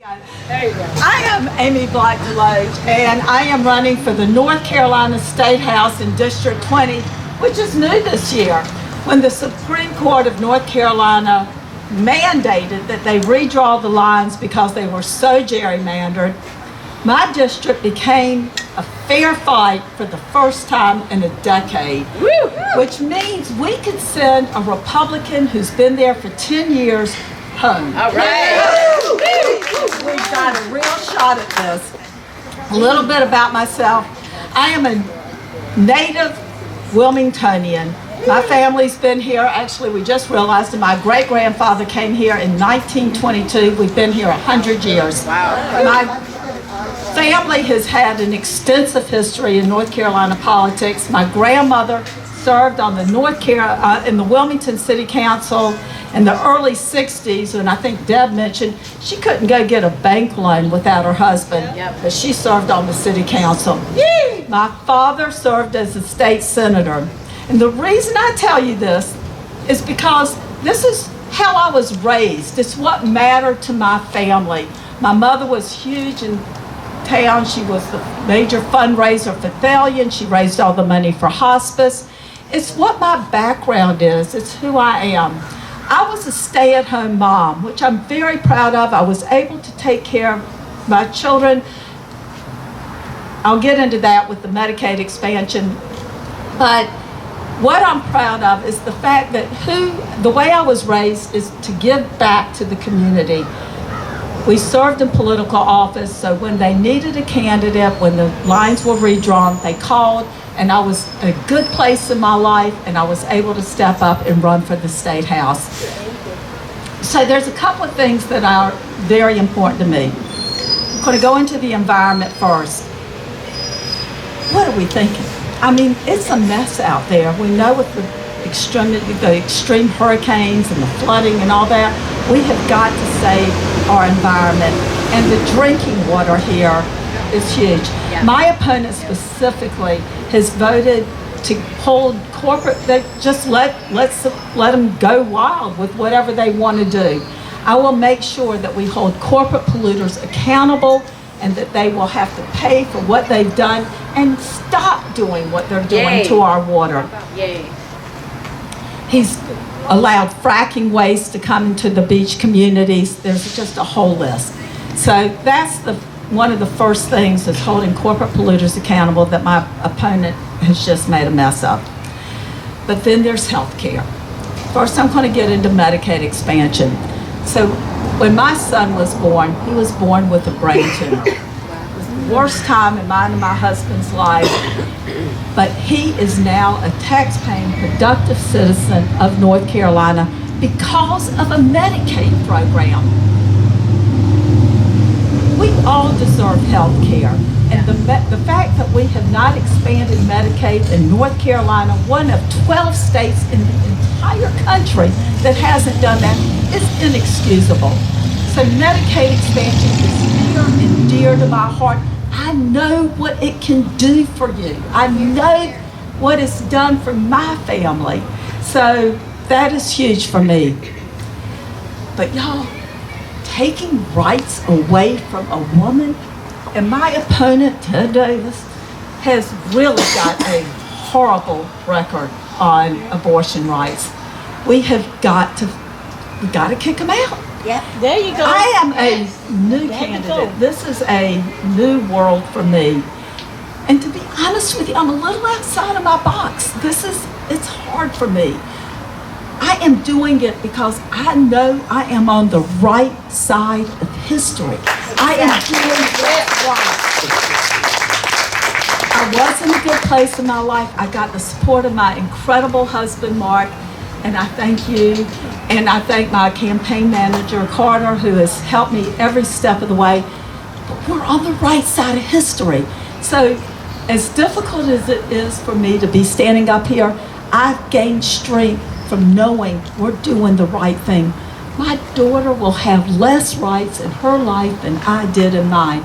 There you go. I am Amy Black DeLoach, and I am running for the North Carolina State House in District 20, which is new this year, when the Supreme Court of North Carolina mandated that they redraw the lines because they were so gerrymandered. My district became a fair fight for the first time in a decade, which means we could send a Republican who's been there for 10 years home. All right. We've got a real shot at this. A little bit about myself. I am a native Wilmingtonian. My family's been here. Actually, we just realized that my great-grandfather came here in 1922. We've been here 100 years. Wow. My family has had an extensive history in North Carolina politics. My grandmother served on the in the Wilmington City Council in the early 60s, and I think Deb mentioned she couldn't go get a bank loan without her husband, but she served on the city council. My father served as a state senator. And the reason I tell you this is because this is how I was raised. It's what mattered to my family. My mother was huge in town. She was the major fundraiser for Thallian. She raised all the money for hospice. It's what my background is. It's who I am. I was a stay-at-home mom, which I'm very proud of. I was able to take care of my children. I'll get into that with the Medicaid expansion. But what I'm proud of is the fact that the way I was raised is to give back to the community. We served in political office, so when they needed a candidate, when the lines were redrawn, they called, and I was in a good place in my life, and I was able to step up and run for the State House. So there's a couple of things that are very important to me. I'm going to go into the environment first. What are we thinking? I mean, it's a mess out there. We know with the extreme hurricanes and the flooding and all that, we have got to save our environment. And the drinking water here is huge. Yeah. My opponent specifically has voted to hold corporate, just let them go wild with whatever they want to do. I will make sure that we hold corporate polluters accountable and that they will have to pay for what they've done and stop doing what they're doing to our water. Yay. He's allowed fracking waste to come into the beach communities. There's just a whole list. So that's one of the first things is holding corporate polluters accountable that my opponent has just made a mess of. But then there's health care. First, I'm going to get into Medicaid expansion. So when my son was born, he was born with a brain tumor. It was the worst time in mine and my husband's life. But he is now a tax-paying, productive citizen of North Carolina because of a Medicaid program. We all deserve health care. And the fact that we have not expanded Medicaid in North Carolina, one of 12 states in the entire country that hasn't done that, is inexcusable. So Medicaid expansion is near and dear to my heart. I know what it can do for you. I know what it's done for my family. So that is huge for me. But y'all, taking rights away from a woman, and my opponent, Ted Davis, has really got a horrible record on abortion rights. We've got to kick him out. Yeah, there you go. I am a new candidate. This is a new world for me. And to be honest with you, I'm a little outside of my box. It's hard for me. I am doing it because I know I am on the right side of history. I am doing it right. I was in a good place in my life. I got the support of my incredible husband, Mark, and I thank you. And I thank my campaign manager, Carter, who has helped me every step of the way. But we're on the right side of history. So as difficult as it is for me to be standing up here, I've gained strength from knowing we're doing the right thing. My daughter will have less rights in her life than I did in mine.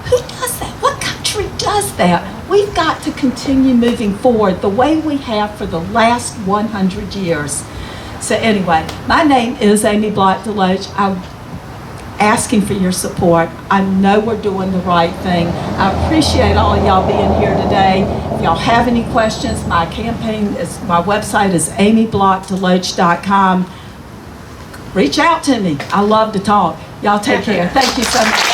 Who does that? What country does that? We've got to continue moving forward the way we have for the last 100 years. So anyway, my name is Amy Black DeLoach. asking for your support. I know we're doing the right thing. I appreciate all of y'all being here today. If y'all have any questions, my website is amyblockdeloach.com. Reach out to me. I love to talk. Y'all take care. Thank you so much.